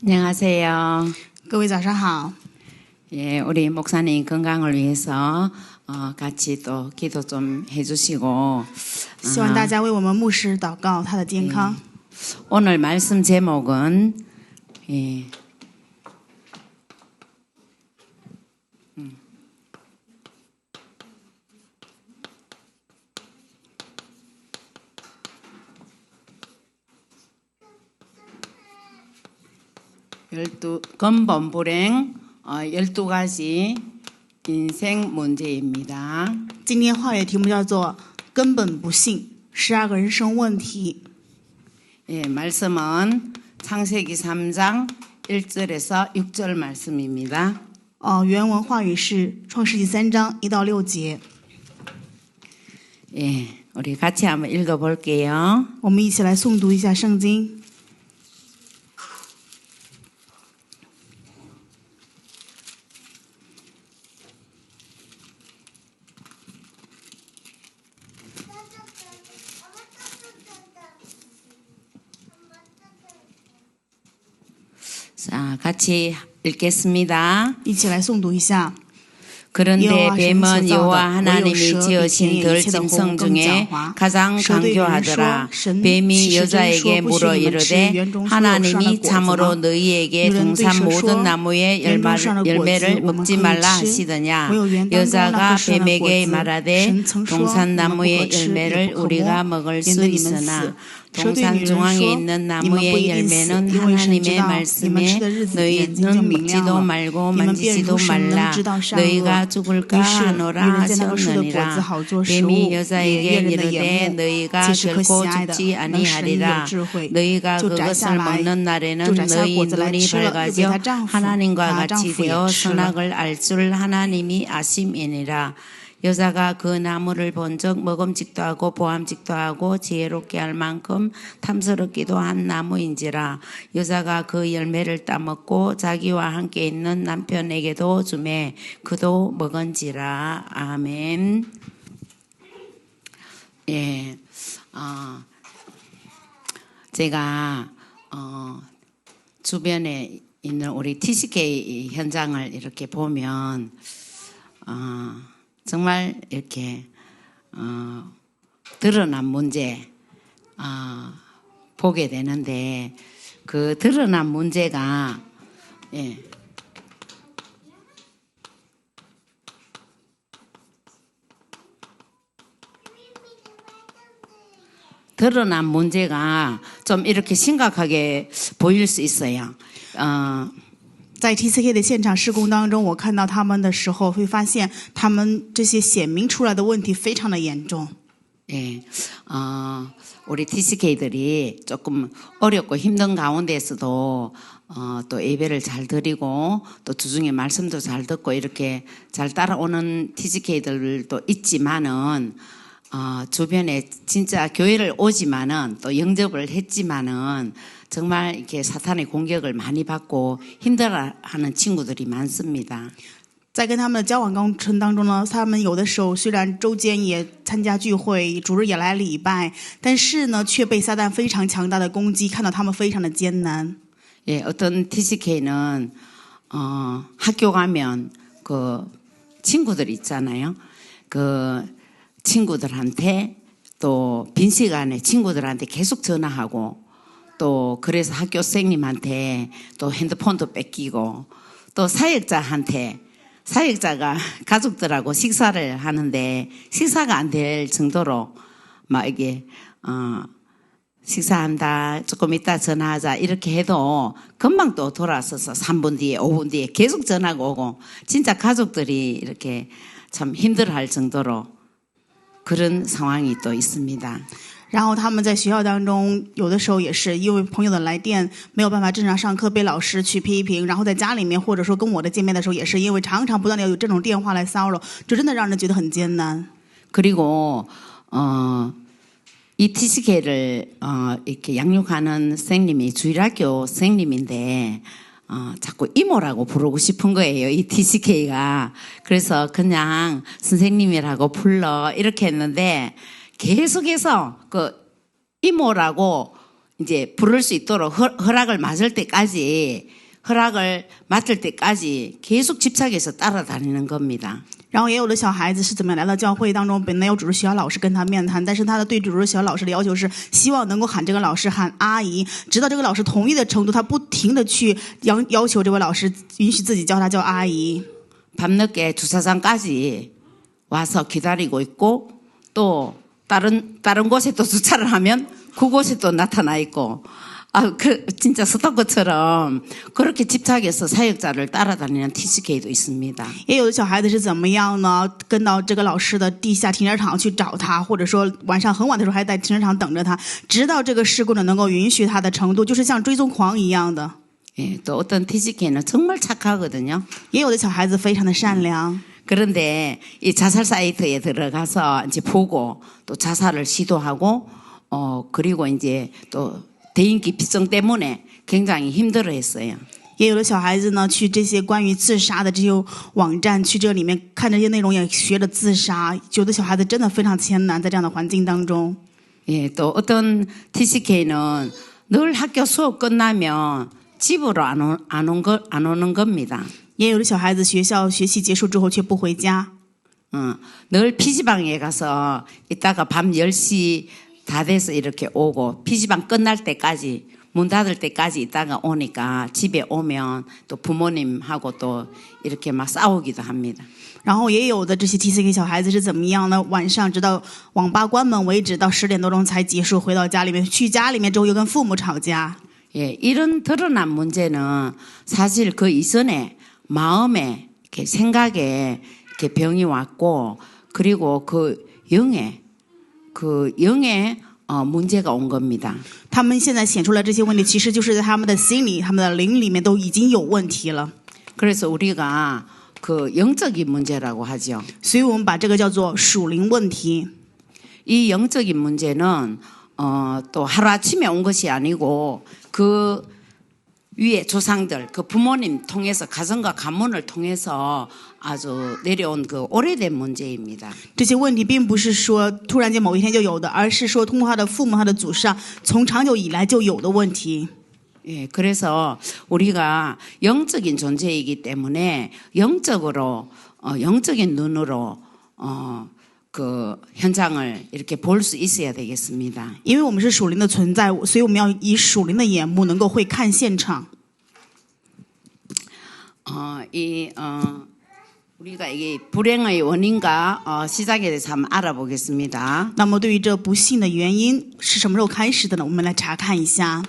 안녕하세요. 各位早上好。 예, 우리 목사님 건강을 위해서 같이 또 기도 좀 해주시고 希望大家为我们牧师祷告他的健康。 오늘 말씀 제목은 예, 근본 불행 12가지 인생 문제입니다. 今天话语题目叫做根本不幸12个人生问题。 예, 말씀은 창세기 3장 1절에서 6절 말씀입니다. 原文话语是创世纪3章1到6节。 예, 우리 같이 한번 읽어볼게요. 我们一起来诵读一下圣经。 자, 같이 읽겠습니다. 一起来诵读一下。 그런데 뱀은 여호와 하나님이 지으신 들 짐승 중에 가장 강교하더라. 뱀이 여자에게 물어 이르되 하나님이 참으로 너희에게 동산 모든 나무의 열매를 먹지 말라 하시더냐. 여자가 뱀에게 말하되 동산 나무의 열매를 우리가 먹을 수 있으나 동산 중앙에 있는 나무의 열매는 하나님의 말씀에 너희는 먹지도 말고 만지지도 말라. 너희가 죽을까 하노라 하셨느니라. 뱀이 여자에게 이르되 너희가 결코 죽지 아니하리라. 너희가 그것을 먹는 날에는 너희 눈이 밝아져 하나님과 같이 되어 선악을 알 줄 하나님이 아심이니라. 여자가 그 나무를 본즉 먹음직도 하고 보암직도 하고 지혜롭게 할 만큼 탐스럽기도 한 나무인지라. 여자가 그 열매를 따먹고 자기와 함께 있는 남편에게도 주매 그도 먹은지라. 아멘. 예, 제가 주변에 있는 우리 TCK 현장을 이렇게 보면 정말 이렇게 드러난 문제 보게 되는데 그 드러난 문제가 예, 드러난 문제가 좀 이렇게 심각하게 보일 수 있어요. 在 TCK 的现场施工当中，我看到他们的时候，会发现他们这些显明出来的问题非常的严重。 예, 우리 TCK들이 조금 어렵고 힘든 가운데서도 또 예배를 잘 드리고 또 주중에 말씀도 잘 듣고 이렇게 잘 따라오는 TCK들도 있지만은 주변에 진짜 교회를 오지만은 또 영접을 했지만은 정말 이렇게 사탄의 공격을 많이 받고 힘들어하는 친구들이 많습니다. 在跟他们的交往过程当中呢，他们有的时候虽然周间也参加聚会，主日也来礼拜，但是呢，却被撒旦非常强大的攻击，看到他们非常的艰难。 예, 어떤 TCK는 학교 가면 그 친구들 있잖아요. 그 친구들한테 또 빈 시간에 친구들한테 계속 전화하고 또 그래서 학교 선생님한테 또 핸드폰도 뺏기고 또 사역자가 가족들하고 식사를 하는데 식사가 안 될 정도로 막 이게 식사한다 조금 이따 전화하자 이렇게 해도 금방 또 돌아서서 3분 뒤에 5분 뒤에 계속 전화가 오고 진짜 가족들이 이렇게 참 힘들어할 정도로 그런 상황이 또 있습니다. 然后他们在学校当中，有的时候也是因为朋友的来电，没有办法正常上课，被老师去批评。然后在家里面，或者说跟我的见面的时候，也是因为常常不断的有这种电话来骚扰，就真的让人觉得很艰难。 그리고 이 TCK를 이렇게 양육하는 선생님이 주일학교 선생님인데 자꾸 이모라고 부르고 싶은 거예요. 이 TCK가. 그래서 그냥 선생님이라고 불러 이렇게 했는데 계속해서 그 이모라고 이제 부를 수 있도록 허락을 맡을 때까지 계속 집착해서 따라다니는 겁니다. 然后也有的小孩子是怎么样来到教会当中，本来有主日学校老师跟他面谈，但是他的对主日学校老师的要求是希望能够喊这个老师喊阿姨，直到这个老师同意的程度，他不停的去要求这位老师允许自己叫他叫阿姨。 밤늦게 주차장까지 와서 기다리고 있고 또 다른 곳에 또 주차를 하면 그곳에 또 나타나 있고 진짜 스토커처럼 그렇게 집착해서 사역자를 따라다니는 TCK도 있습니다. 也有的小孩子是怎么样呢？跟到这个老师的地下停车场去找他，或者说晚上很晚的时候还在停车场等着他，直到这个事故呢能够允许他的程度，就是像追踪狂一样的。 예, 또 어떤 TCK는 정말 착하거든요. 也有的小孩子非常的善良。 그런데 이 자살 사이트에 들어가서 이제 보고 또 자살을 시도하고 그리고 이제 또 대인기피증 때문에 굉장히 힘들어했어요. 也有的小孩子呢，去这些关于自杀的这些网站，去这里面看这些内容，也学着自杀。有的小孩子真的非常艰难，在这样的环境当中。 예, 또 어떤 TCK는 늘 학교 수업 끝나면 집으로 안 오는 겁니다. 也有的小孩子学校学习结束之后却不回家。 늘 PC방에 가서 있다가 밤 10시 다 돼서 이렇게 오고 PC방 끝날 때까지 문 닫을 때까지 있다가 오니까 집에 오면 또 부모님하고 또 이렇게 막 싸우기도 합니다. 然后也有的这些 TCK 小孩子是怎么样呢？晚上直到网吧关门为止，到10点多钟才結束，回到家里面，去家里面之后又跟父母吵架。 예, 이런 드러난 문제는 사실 그 이전에 마음에 이렇게 생각에 이렇게 병이 왔고 그리고 그 영에 문제가 온 겁니다. 他们现在显出来这些问题，其实就是在他们的心里、他们的灵里面都已经有问题了。 그래서 우리가 그 영적인 문제라고 하죠. 所以我们把这个叫做属灵问题。 이 영적인 문제는 또 하루아침에 온 것이 아니고 그 위에 조상들, 그 부모님 통해서 가정과 가문을 통해서 아주 내려온 그 오래된 문제입니다. 这些问题并不是说突然间某一天就有的，而是说通过他的父母、他的祖上，从长久以来就有的问题。 예, 그래서 우리가 영적인 존재이기 때문에 영적으로 영적인 눈으로 그 현장을 이렇게 볼 수 있어야 되겠습니다. 因为我们是属灵的存在，所以我们要以属灵的眼目能够会看现场。 우리가 이게 불행의 원인과 시작에 대해서 한번 알아보겠습니다. 那么对于这不幸的原因是什么时候开始的呢？我们来查看一下。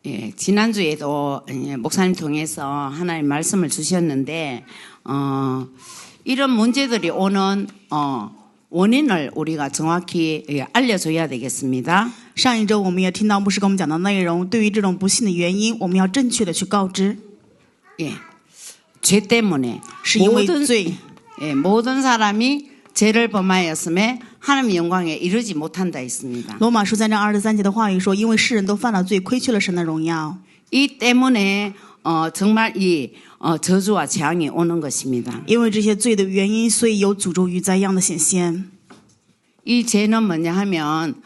예, 지난주에도 목사님 통해서 하나님 말씀을 주셨는데 이런 문제들이 오는 원인을 우리가 정확히 알려줘야 되겠습니다. 上一周我们也听到牧师跟我们讲的内容，对于这种不幸的原因，我们要正确的去告知。 예, 죄 때문에 是因为罪， 모든 사람이 죄를 범하였음에 하나님의 영광에 이르지 못한다 했습니다. 罗马书3章23节的话语说，因为世人都犯了罪，亏缺了神的荣耀。 이 때문에 정말 이 저주와 재앙이 오는 것입니다. 因为这些罪的原因，所以有诅咒与灾殃的显现。 이 죄는 뭐냐 하면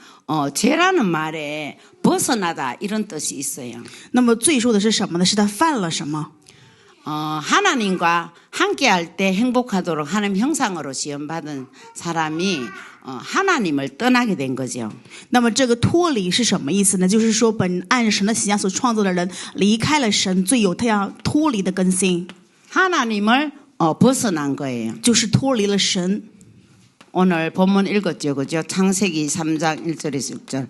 죄라는 말에 벗어나다 이런 뜻이 있어요. 那么罪说的是什么呢？是他犯了什么？ 하나님과 함께할 때 행복하도록 하나님 형상으로 지음받은 사람이 하나님을 떠나게 된 거죠. 那么这个脱离是什么意思呢？就是说本按神的形象所创造的人离开了神，罪有他要脱离的根性， 하나님을 벗어난 거예요. 就是脱离了神。 오늘 본문 읽었죠, 그죠? 창세기 3장 1절에서 6절.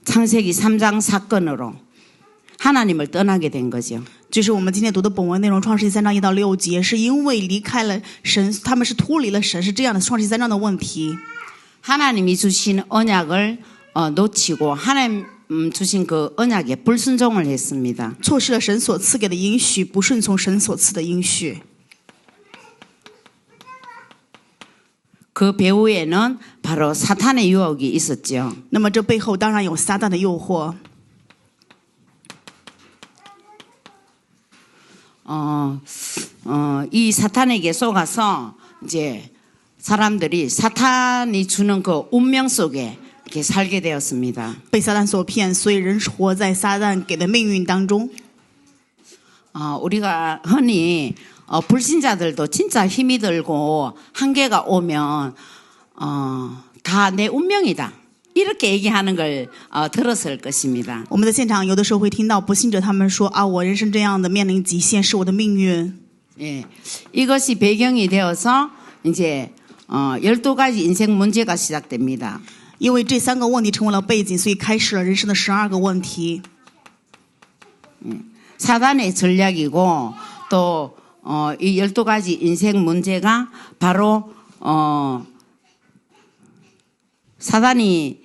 창세기 3장 사건으로 하나님을 떠나게 된 거죠. 就是我们今天读的本文内容，创世记3章1到6节，是因为离开了神，他们是脱离了神，是这样的。创世记3章的问题， 하나님이 주신 언약을 놓치고 하나님 주신 그 언약에 불순종을 했습니다. 错失了神所赐给的应许，不顺从神所赐的应许。 그 배후에는 바로 사탄의 유혹이 있었죠. 那么这背后当然有撒旦的诱惑。이 사탄에게 속아서 이제 사람들이 사탄이 주는 그 운명 속에 이렇게 살게 되었습니다. 被撒旦所骗，所以人活在撒旦给的命运当中。 우리가 흔히 불신자들도 진짜 힘이 들고 한계가 오면 다 내 운명이다. 이렇게 얘기하는 걸 들었을 것입니다. 我们在现场有的时候会听到不信者他们说啊，我人生这样的面临极限是我的命运。 예, 이것이 배경이 되어서 이제 12가지 인생 문제가 시작됩니다. 因为这3个问题成为了背景，所以开始了人生的12个问题。 사단의 전략이고 또 이 12가지 인생 문제가 바로 사단이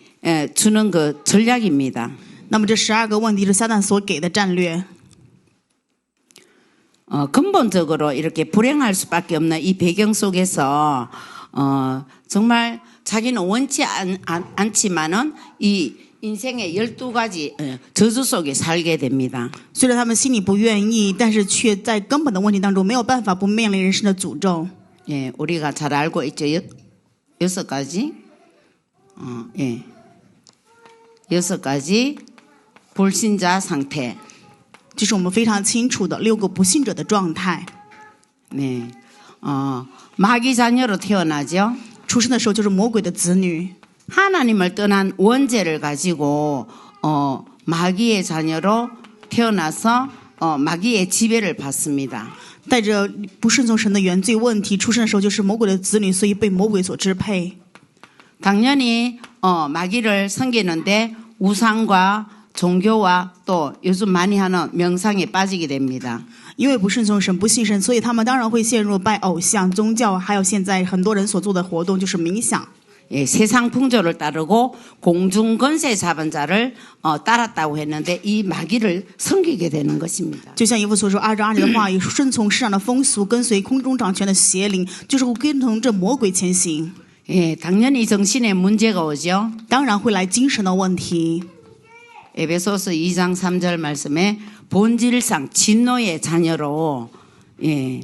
주는 그 전략입니다. 那么这12个问题是撒旦所给的战略。 근본적으로 이렇게 불행할 수밖에 없는 이 배경 속에서 정말 자기는 원치 않지만은 이 인생의 12가지 저주 속에 살게 됩니다. 虽然他们心里不愿意，但是却在根本的问题当中没有办法不面临人生的诅咒。 예, 우리가 잘 알고 있죠. 6가지. 예. 6가지 불신자 상태. 这是我们非常清楚的6个不信者的状态。 네. 마귀 자녀로 태어나죠. 出生的时候就是魔鬼的子女。 하나님을 떠난 원죄를 가지고 마귀의 자녀로 태어나서 마귀의 지배를 받습니다. 带着不顺从神的原罪问题，出生的时候就是魔鬼的子女，所以被魔鬼所支配。 당연히 마귀를 섬기는데 우상과 종교와 또 요즘 많이 하는 명상에 빠지게 됩니다. 因为不顺从神、不信神，所以他们当然会陷入拜偶像、宗教，还有现在很多人所做的活动就是冥想。 예, 세상 풍조를 따르고 공중 권세 잡은 자를 따랐다고 했는데 이 마귀를 섬기게 되는 것입니다. 就像以弗所说，按照阿里的话语，顺从世上的风俗，跟随空中掌权的邪灵，就是会跟从这魔鬼前行。 예, 당연히 정신에 문제가 오죠. 当然会来精神的问题。 에베소서 2장 3절 말씀에 본질상 진노의 자녀로 예,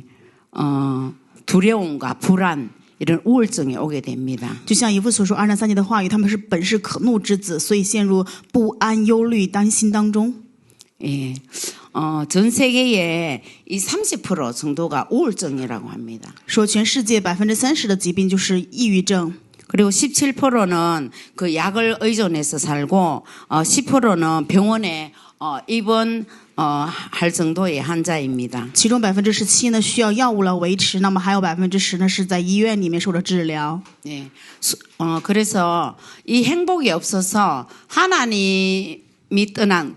두려움과 불안 이런 우울증이 오게 됩니다. 就像以弗所说2章3节的话语，他们是本是可怒之子，所以陷入不安、忧虑、担心当中。 예, 전 세계의 이 30% 정도가 우울증이라고 합니다. 说全世界30%的疾病就是抑郁症。 그리고 17%는 그 약을 의존해서 살고 10%는 병원에 입원할 정도의 환자입니다. 其中17%呢需要药物来维持，那么还有10%呢是在医院里面受着治疗。 네, 그래서 이 행복이 없어서 하나님이 떠난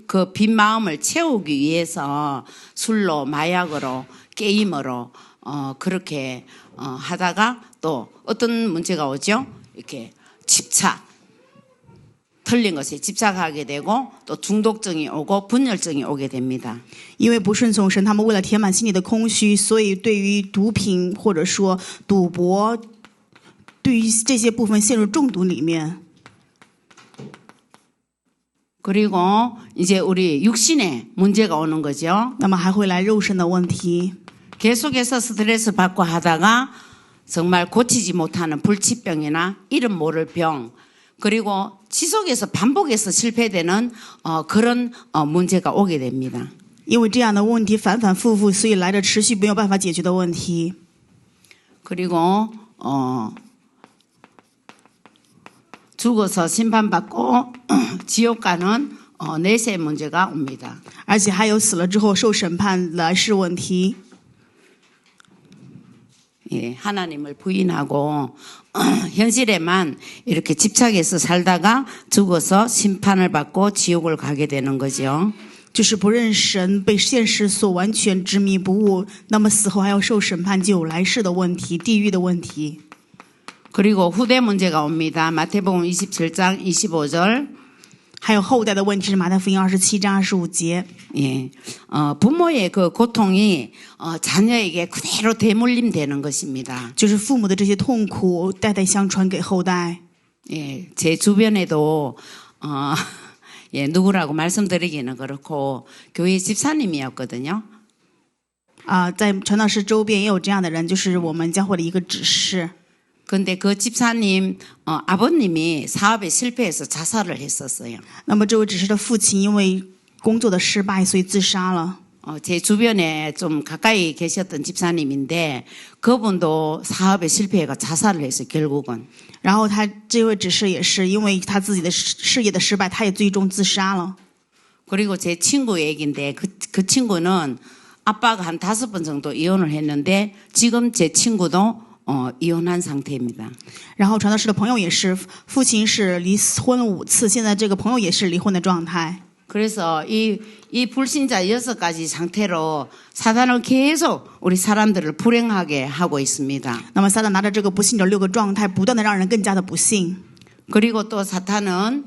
그 빈 마음을 채우기 위해서 술로 마약으로 게임으로 그렇게 하다가 또 어떤 문제가 오죠? 이렇게 집착, 틀린 것에 집착하게 되고 또 중독증이 오고 분열증이 오게 됩니다. 因为不顺从神，他们为了填满心里的空虚，所以对于毒品或者说赌博，对于这些部分陷入中毒里面。 그리고 이제 우리 육신에 문제가 오는 거죠. 那么还会来肉身的问题。 계속해서 스트레스 받고 하다가 정말 고치지 못하는 불치병이나 이름 모를 병 그리고 지속해서 반복해서 실패되는 그런 문제가 오게 됩니다. 因为这样的问题反反复复，所以来着持续没有办法解决的问题。 그리고 죽어서 심판받고 지옥 가는 내세 문제가 옵니다. 而且还有死了之后受审判来世问题。 예, 하나님을 부인하고 현실에만 이렇게 집착해서 살다가 죽어서 심판을 받고 지옥을 가게 되는 거죠. 就是不认神，被现实所完全执迷不悟，那么死后还要受审判，就有来世的问题、地狱的问题。 그리고 후대 문제가 옵니다. 마태복음 27장 25절. 还有后代的问题是马太福音27章25节。 예, 부모의 그 고통이 자녀에게 그대로 대물림되는 것입니다. 就是父母的这些痛苦代代相传给后代。 예, 제 주변에도 예, 누구라고 말씀드리기는 그렇고 교회 집사님이었거든요. 在传道士周边也有这样的人，就是我们教会的一个执事。 근데 그 집사님 아버님이 사업에 실패해서 자살을 했었어요. 那么这位执事的父亲因为工作的失败，所以自杀了。 제 주변에 좀 가까이 계셨던 집사님인데 그분도 사업에 실패해가 자살을 했어요. 결국은. 然后他这位执事也是因为他自己的事业的失败，他也最终自杀了。 그리고 제 친구 얘기인데 그 친구는 아빠가 한 5번 정도 이혼을 했는데 지금 제 친구도 이혼한 상태입니다. 然后传道士的朋友也是，父亲是离婚了5次，现在这个朋友也是离婚的状态。 그래서 이 불신자 6가지 상태로 사단은 계속 우리 사람들을 불행하게 하고 있습니다. 那么撒旦拿着这个不信者6个状态，不断的让人更加的不信。 그리고 또 사탄은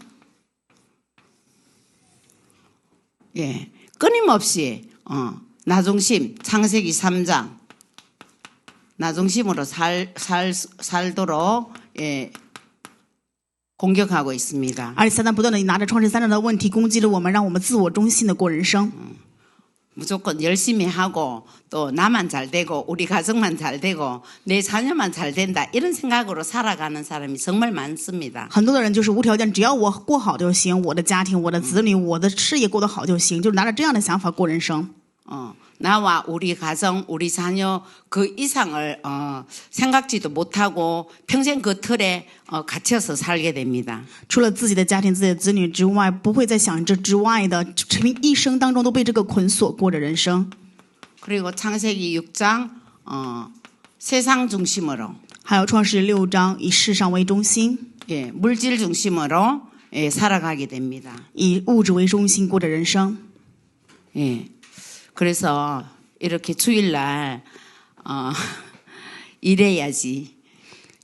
끊임없이 나중심 창세기 3장 나중심으로 살도록 공격하고 있습니다. 而且撒旦不断的拿着创世3章的问题攻击了我们，让我们自我中心的过人生。 무조건 열심히 하고 또 나만 잘 되고 우리 가정만 잘 되고 내 자녀만 잘 된다 이런 생각으로 살아가는 사람이 정말 많습니다. 很多的人就是无条件，只要我过好就行，我的家庭、我的子女、我的事业过得好就行，就是拿着这样的想法过人生。 나와 우리 가정, 우리 자녀 그 이상을 생각지도 못하고 평생 그 틀에 갇혀서 살게 됩니다. 除了自己的家庭、自己的子女之外，不会再想这之外的，一生当中都被这个捆锁过着人生。 그리고 창세기 6장 세상 중심으로 还有创世6章以世上为中心， 물질 중심으로 살아가게 됩니다. 以物质为中心过着人生。 그래서 이렇게 주일날 일해야지.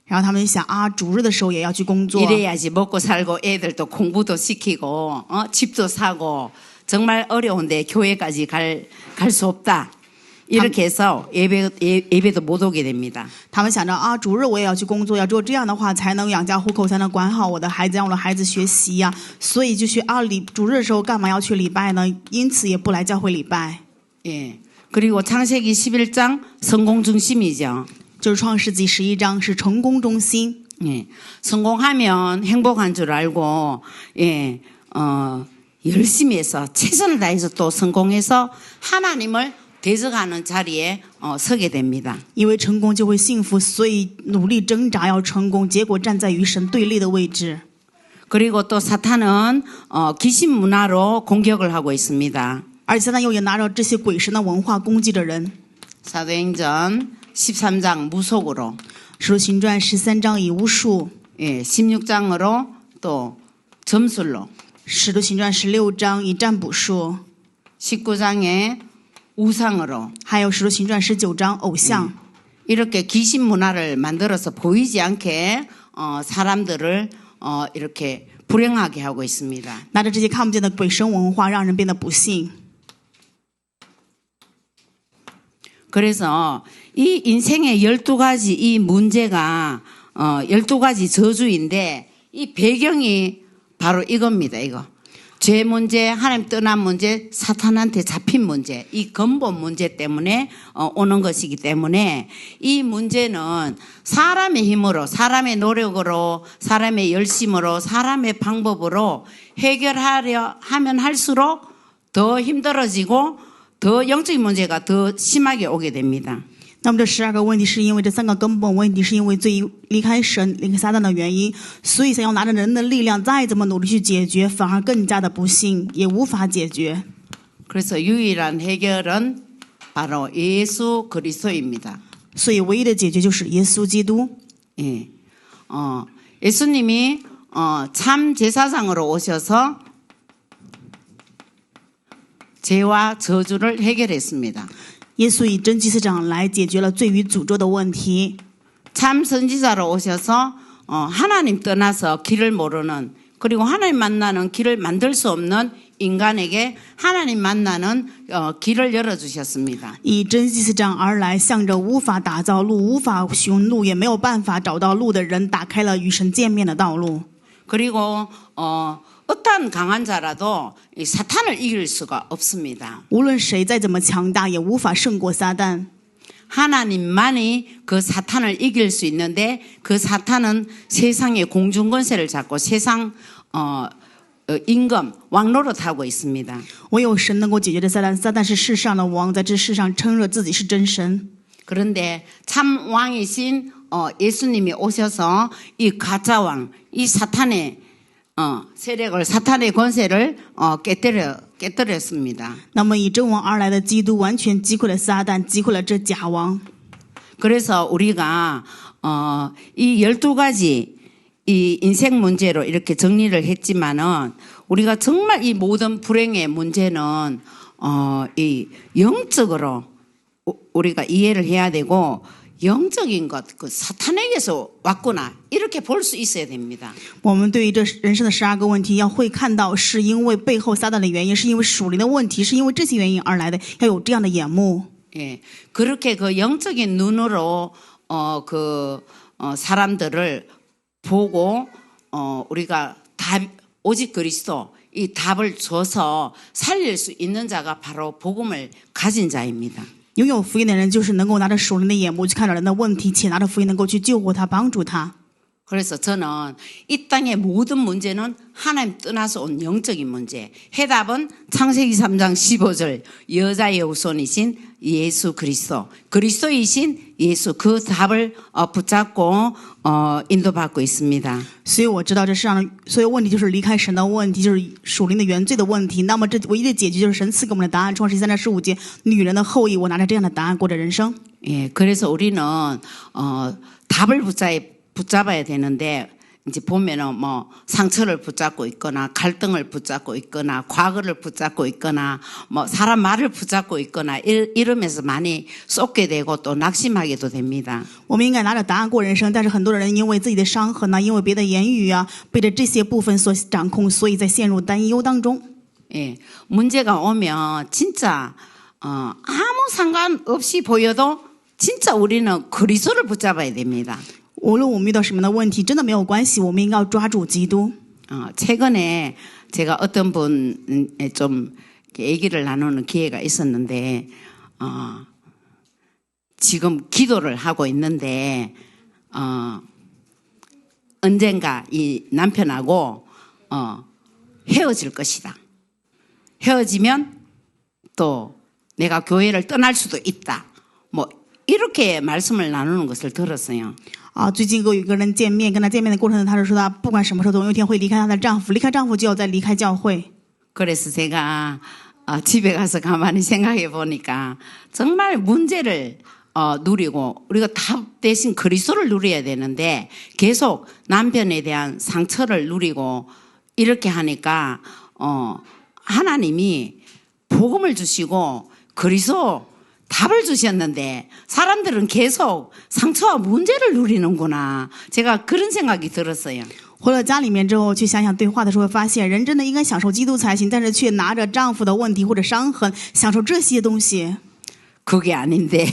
然后他们想啊，主日的时候也要去工作， 일해야지 먹고 살고 애들도 공부도 시키고 집도 사고 정말 어려운데 교회까지 갈 수 없다. 이렇게 해서 예배도 못 오게 됩니다. 他们想着啊，主日我也要去工作，要只有这样的话才能养家糊口，才能管好我的孩子，让我的孩子学习呀。所以就去主日的时候干嘛要去礼拜呢？因此也不来教会礼拜。 그리고 창세기 11장 성공 중심이죠. 就是创世纪11章是成功中心。 성공하면 행복한 줄 알고 열심히 해서 최선을 다해서 또 성공해서 하나님을 대적하는 자리에 서게 됩니다. 因为成功就会幸福，所以努力挣扎要成功，结果站在与神对立的位置。 그리고 또 사탄은 귀신 문화로 공격을 하고 있습니다. 而且撒旦又也拿着这些鬼神的文化攻击着人。 사도행전 13장 무속으로 使徒行传13章以巫术， 16장으로 또 점술로 使徒行传16章以占卜术， 19장에 우상으로 还有使徒行传19章偶像。 이렇게 귀신 문화를 만들어서 보이지 않게 사람들을 이렇게 불행하게 하고 있습니다. 拿着这些看不见的鬼神文化，让人变得不幸。 그래서 이 인생의 12가지 이 문제가 12가지 저주인데 이 배경이 바로 이겁니다. 이거. 죄 문제, 하나님 떠난 문제, 사탄한테 잡힌 문제, 이 근본 문제 때문에 오는 것이기 때문에 이 문제는 사람의 힘으로, 사람의 노력으로, 사람의 열심으로, 사람의 방법으로 해결하려 하면 할수록 더 힘들어지고 더 영적인 문제가 더 심하게 오게 됩니다. 那么这12个问题是因为这3个根本问题是因为罪离开神、离开撒旦的原因，所以想要拿着人的力量再怎么努力去解决，反而更加的不幸，也无法解决。 그래서 유일한 해결은 바로 예수 그리스도입니다. 所以唯一的解决就是耶稣基督。 예수님이 참 제사장으로 오셔서 죄와 저주를 해결했습니다. 耶稣以真祭司长来解决了罪与诅咒的问题。 참 선지자로 오셔서 하나님 떠나서 길을 모르는 그리고 하나님 만나는 길을 만들 수 없는 인간에게 하나님 만나는 길을 열어주셨습니다. 以真祭司长而来，向着无法打造路、无法寻路、也没有办法找到路的人，打开了与神见面的道路。 그리고 어떠한 강한 자라도 이 사탄을 이길 수가 없습니다. 无论谁再怎么强大，也无法胜过撒旦。 하나님만이 그 사탄을 이길 수 있는데 그 사탄은 세상의 공중 권세를 잡고 세상 임금 왕노릇하고 있습니다. 唯有神能够解决这撒旦，撒旦是世上的王，在这世上称热自己是真神。 그런데 참 왕이신 예수님이 오셔서 이 가짜 왕, 이 사탄의 세력을 사탄의 권세를 깨뜨렸습니다. 那么以真王而来的基督完全击溃了撒旦，击溃了这假王。 그래서 우리가 이 12가지 이 인생 문제로 이렇게 정리를 했지만은 우리가 정말 이 모든 불행의 문제는 이 영적으로 우리가 이해를 해야 되고 영적인 것, 그 사탄에게서 왔구나 이렇게 볼 수 있어야 됩니다. 我们对于这人生的12个问题要会看到，是因为背后撒旦的原因，是因为属灵的问题，是因为这些原因而来的，要有这样的眼目。 예, 그렇게 그 영적인 눈으로 사람들을 보고 우리가 오직 그리스도 이 답을 줘서 살릴 수 있는 자가 바로 복음을 가진 자입니다. 拥有福音的人，就是能够拿着属灵的眼目去看到人的问题，且拿着福音能够去救活他，帮助他。 그래서 저는 이 땅의 모든 문제는 하나님 떠나서 온 영적인 문제. 해답은 창세기 3장 15절 여자의 후손이신 예수 그리스도. 그리스도이신 예수 그 답을 붙잡고 인도받고 있습니다. 所以我知道这世上的所有问题就是离开神的问题，就是属灵的原罪的问题。那么这唯一的解决就是神赐给我们的答案。创世记3章15节，女人的后裔，我拿着这样的答案过着人生。 예, 그래서 우리는 답을 붙잡아야 되는데 이제 보면은 뭐 상처를 붙잡고 있거나 갈등을 붙잡고 있거나 과거를 붙잡고 있거나 뭐 사람 말을 붙잡고 있거나 이러면서 많이 쏟게 되고 또 낙심하게도 됩니다. 我们应该拿着答案过人生，但是很多人因为自己的伤痕因为别的言语被这些部分所掌控，所以在陷入担忧当中。 예, 문제가 오면 진짜 아무 상관없이 보여도 진짜 우리는 그리스도를 붙잡아야 됩니다. 无论我们遇到什么样的问题，真的没有关系，我们应该要抓住基督。 최근에 제가 어떤 분에 좀 얘기를 나누는 기회가 있었는데 지금 기도를 하고 있는데 언젠가 이 남편하고 헤어질 것이다. 헤어지면 또 내가 교회를 떠날 수도 있다. 뭐 이렇게 말씀을 나누는 것을 들었어요. 最近跟有一个人见面，跟他见面的过程中，他就说他不管什么时候总有一天会离开他的丈夫，离开丈夫就要再离开教会。 그래서 제가 집에 가서 가만히 생각해 보니까 정말 문제를 누리고 우리가 답 대신 그리스도를 누려야 되는데 계속 남편에 대한 상처를 누리고 이렇게 하니까 하나님이 복음을 주시고 그리스도 답을 주셨는데 사람들은 계속 상처와 문제를 누리는구나. 제가 그런 생각이 들었어요. 回了家里面之后，去想想对话的时候，会发现人真的应该享受基督才行，但是却拿着丈夫的问题或者伤痕，享受这些东西。 그게 아닌데.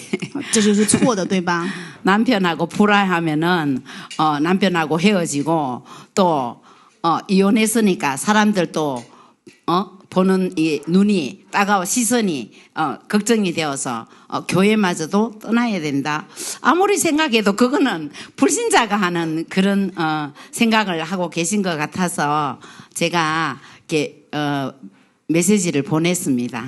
这就是错的，对吧？ 남편하고 불화하면은 남편하고 헤어지고 또 이혼했으니까 사람들 또 보는 이 눈이 따가워 시선이 걱정이 되어서 교회마저도 떠나야 된다. 아무리 생각해도 그거는 불신자가 하는 그런 생각을 하고 계신 것 같아서 제가 이렇게 메시지를 보냈습니다.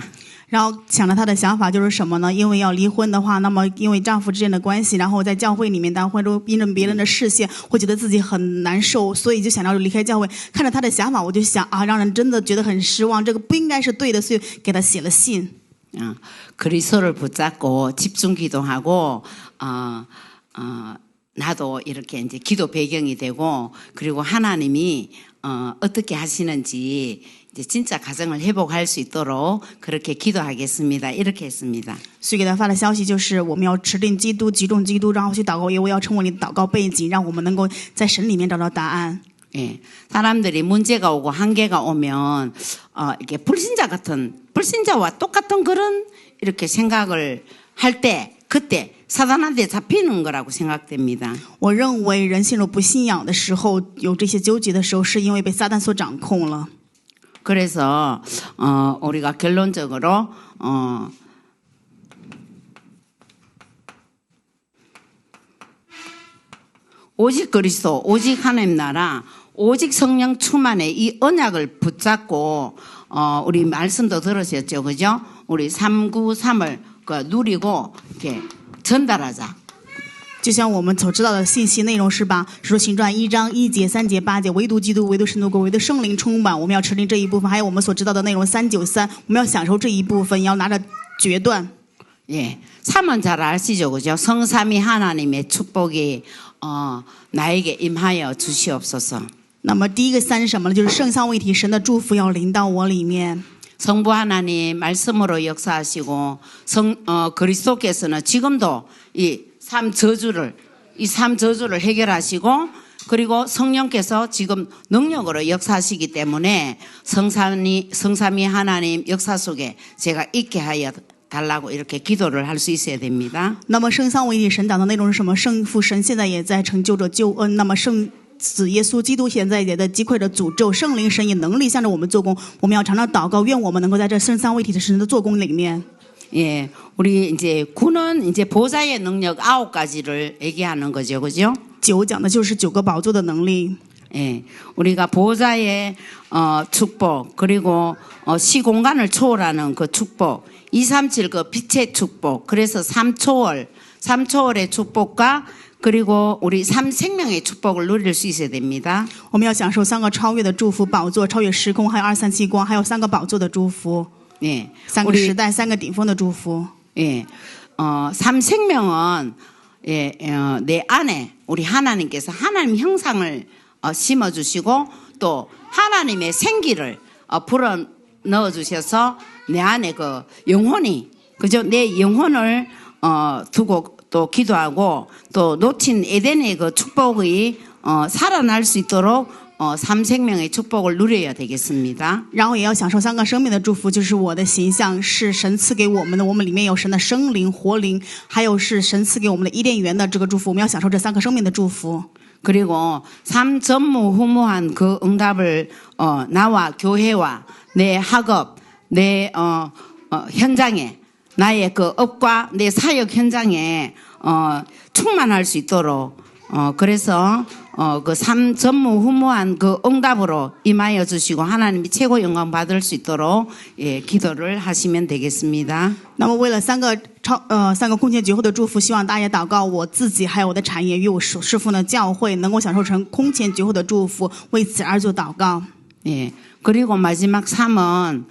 然后想着他的想法就是什么呢？因为要离婚的话，那么因为丈夫之间的关系，然后在教会里面当会中因着别人的视线，会觉得自己很难受，所以就想要离开教会。看着他的想法，我就想让人真的觉得很失望，这个不应该是对的，所以给他写了信。 그리스도를 붙잡고 집중 기도하고 나도 이렇게 이제 기도 배경이 되고 그리고 하나님이 어떻게 하시는지 이제 진짜 가정을 회복할 수 있도록 그렇게 기도하겠습니다. 이렇게 했습니다. 所以给他发的消息就是我们要持定基督，集中基督，然后去祷告，因为要成为你的祷告背景，让我们能够在神里面找到答案。 예, 사람들이 문제가 오고 한계가 오면 이렇게 불신자와 똑같은 그런 이렇게 생각을 할 때 그때 사단한테 잡히는 거라고 생각됩니다. 我认为人陷入不信仰的时候，有这些纠结的时候，是因为被撒旦所掌控了。 그래서 우리가 결론적으로 오직 그리스도, 오직 하나님 나라, 오직 성령 충만의 이 언약을 붙잡고 우리 말씀도 들으셨죠, 그죠? 우리 393을 누리고 이렇게 전달하자. 就像我们所知道的信息内容是吧？《使徒行传》1章1节、3节、8节，唯独基督，唯独神的国，唯独圣灵充满。我们要持定这一部分，还有我们所知道的内容393，我们要享受这一部分，要拿着决断。 예, 3은 잘 아시죠, 그죠? 성삼위 하나님의 축복이 나에게 임하여 주시옵소서. 那么第一个3是什么呢？就是圣三位一体神的祝福要临到我里面。 성부 하나님 말씀으로 역사하시고 그리스도께서는 지금도 이 삶 저주를 해결하시고 그리고 성령께서 지금 능력으로 역사하시기 때문에 성삼위 하나님 역사 속에 제가 있게 하여 달라고 이렇게 기도를 할 수 있어야 됩니다. 那么圣三位一体神党的内容是什么？圣父神现在也在成就着救恩，那么圣子耶稣基督现在也在击溃着诅咒，圣灵神也能力向着我们做工。我们要常常祷告，愿我们能够在这圣三位一体的神的做工里面。 예, 우리 이제 9는 이제 보좌의 능력 9가지를 얘기하는 거죠, 그죠? 9讲的就是9个宝座的能力。 예, 우리가 보좌의 축복 그리고 시공간을 초월하는 그 축복 237 그 빛의 축복 그래서 3초월의 축복과 그리고 우리 3생명의 축복을 누릴 수 있어야 됩니다. 我们要享受3个超越的祝福，宝座超越时空，还有237光，还有3个宝座的祝福。 예, 3个时代，3个顶峰的祝福。 예, 3생명은 내 안에 우리 하나님께서 하나님 형상을 심어주시고 또 하나님의 생기를 불어 넣어주셔서 내 안에 그 영혼이 그죠? 내 영혼을 두고 또 기도하고 또 놓친 에덴의 그 축복이 살아날 수 있도록 3생명의 축복을 누려야 되겠습니다. 然后也要享受3个生命的祝福，就是我的形象是神赐给我们的，我们里面有神的生灵、活灵，还有是神赐给我们的伊甸园的这个祝福，我们要享受这3个生命的祝福。 그리고 3전무후무한 그 응답을 나와 교회와 내 학업, 내 현장에 나의 그 업과 내 사역 현장에 충만할 수 있도록 그래서 그 3전무후무한 그 응답으로 임하여 주시고 하나님이 최고 영광 받을 수 있도록 예, 기도를 하시면 되겠습니다. 那么为了3个空前绝后的祝福，希望大家也祷告我自己还有我的产业与我侍奉的教会能够享受成空前绝后的祝福，为此而做祷告。 예. 그리고 마지막 3은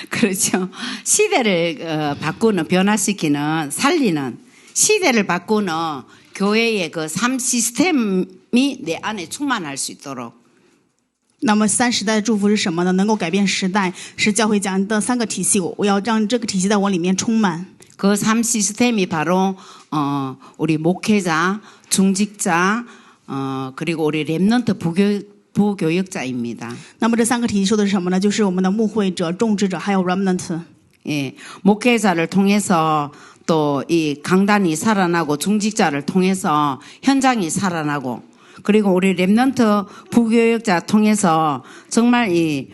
그렇죠. 시대를 바꾸는 변화시키는 살리는 시대를 바꾸는 교회의 그 3 시스템이 내 안에 충만할 수 있도록. 那么3时代的祝福是什么呢？能够改变时代，是教会讲的3个体系，我要让这个体系在我里面充满。 그 3 시스템이 바로 우리 목회자, 중직자, 그리고 우리 렘넌트 부교역자입니다. 那么这3个体系说的是什么呢？就是我们的牧会者、种植者，还有 remnant。 예, 목회자를 통해서 또 이 강단이 살아나고 중직자를 통해서 현장이 살아나고 그리고 우리 렘넌트 부교역자 통해서 정말 이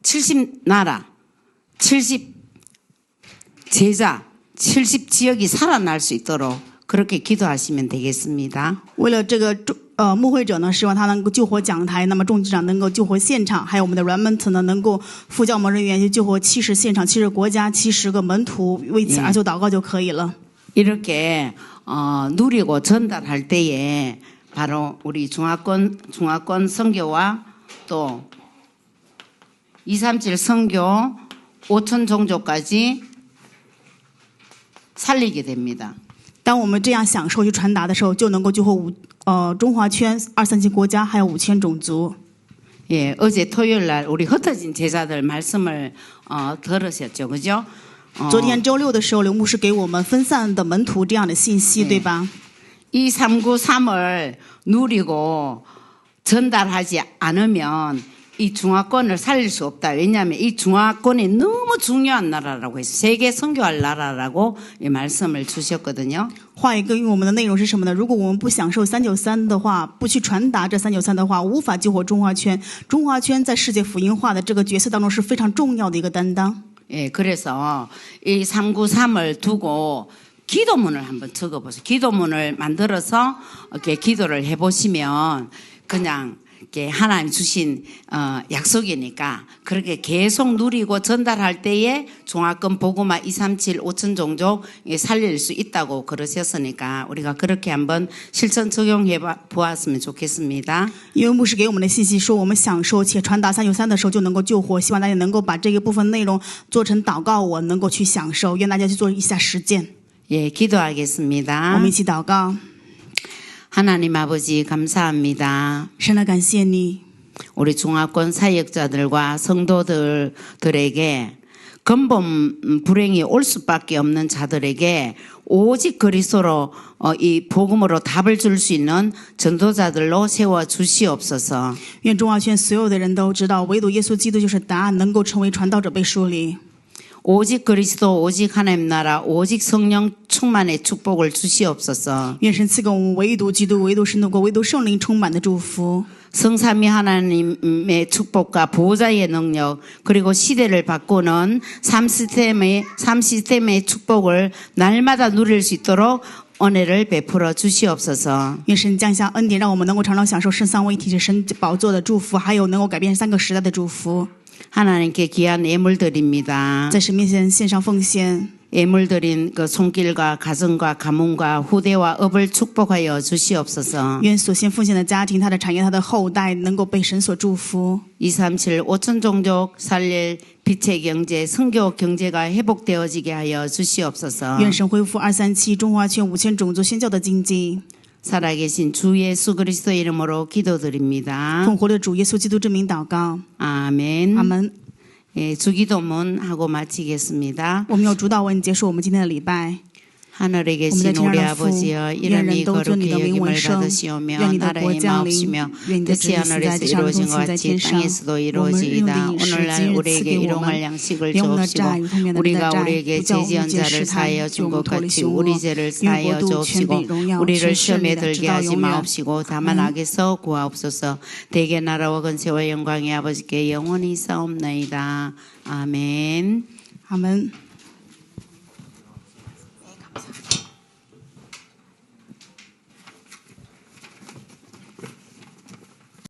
70나라, 70 제자, 70 지역이 살아날 수 있도록 그렇게 기도하시면 되겠습니다. 为了这个牧会者呢，希望他能够救活讲台；那么众职长能够救活现场，还有我们的 remnant 呢，能够副教牧人员去救活70现场、70国家、70个门徒，为此而就祷告就可以了。 이렇게 누리고 전달할 때에 바로 우리 중화권 선교와 또 237 선교 5천 종족까지 살리게 됩니다. 当我们这样享受去传达的时候，就能够救活中华圈237国家，还有5000种族。 예, 어제 토요일 날 우리 흩어진 제자들 말씀을 들으셨죠, 그죠? 昨天周六的时候，刘牧师给我们分散的门徒这样的信息，对吧？ 이 393을 누리고 전달하지 않으면 이 중화권을 살릴 수 없다. 왜냐하면 이 중화권이 너무 중요한 나라라고 해서 세계 선교할 나라라고 이 말씀을 주셨거든요. 话一个用我们的内容是什么呢？如果我们不享受393的话，不去传达这393的话，无法救活中华圈。中华圈在世界福音化的这个角色当中是非常重要的一个担当。 예, 그래서 이 393을 두고 기도문을 한번 적어보세요. 기도문을 만들어서 이렇게 기도를 해보시면 그냥 이렇게 하나님 주신 약속이니까 그렇게 계속 누리고 전달할 때에 중화권 복음화 237 5천 종족 살릴 수 있다고 그러셨으니까 우리가 그렇게 한번 실천 적용해 보았으면 좋겠습니다. 因为牧师给我们的信息说，我们享受且传达393的时候就能够救活，希望大家能够把这个部分内容做成祷告，我能够去享受，愿大家去做一下实践。 예, 기도하겠습니다. 我们一起祷告。 하나님 아버지 감사합니다. 神啊，感谢你， 우리 중화권 사역자들과 성도들에게 근본 불행이 올 수밖에 없는 자들에게 오직 그리스도로 이 복음으로 답을 줄 수 있는 전도자들로 세워 주시옵소서. 愿中华圈所有的人都知道，唯独耶稣基督就是答案，能够成为传道者被树立。 오직 그리스도, 오직 하나님 나라, 오직 성령 충만의 축복을 주시옵소서. 愿神赐给我们唯独基督、唯独神的国、唯独圣灵充满的祝福。 성삼위 하나님의 축복과 보호자의 능력 그리고 시대를 바꾸는 3시스템의 축복을 날마다 누릴 수 있도록 은혜를 베풀어 주시옵소서. 愿神降下恩典，让我们能够常常享受圣三位一体神宝座的祝福，还有能够改变3个时代的祝福。 하나님께 귀한 예물 드립니다. 在神面前献上奉献。 예물 드린 그 손길과 가정과 가문과 후대와 업을 축복하여 주시옵소서. 愿所献奉献的家庭、他的产业、他的后代能够被神所祝福。 237 5천 종족 살릴 빛의 경제, 선교 경제가 회복되어지게 하여 주시옵소서. 愿神恢复237中华圈5000种族宣教的经济。 살아계신 주 예수 그리스도 이름으로 기도드립니다. 奉活的主耶稣基督之名祷告。 아멘. 阿门。 예, 주기도문 하고 마치겠습니다. 我们用主祷文结束我们今天的礼拜。 하늘에 계신 우리 아버지여 이름이 거룩히 여김을 받으시오며 나라의 마옵시며 뜻이 하늘에서 이루어진 것 같이 땅에서도 이루어지이다. 오늘날 우리에게 일용할 양식을 주옵시고 우리가 우리에게 죄지은 자를 사하여 준 것 같이 우리 죄를 사하여 주옵시고 우리를 시험에 들게 하지 마옵시고 다만 악에서 구하옵소서. 대개 나라와 권세와 영광이 아버지께 영원히 있사옵나이다. 아멘. 아멘.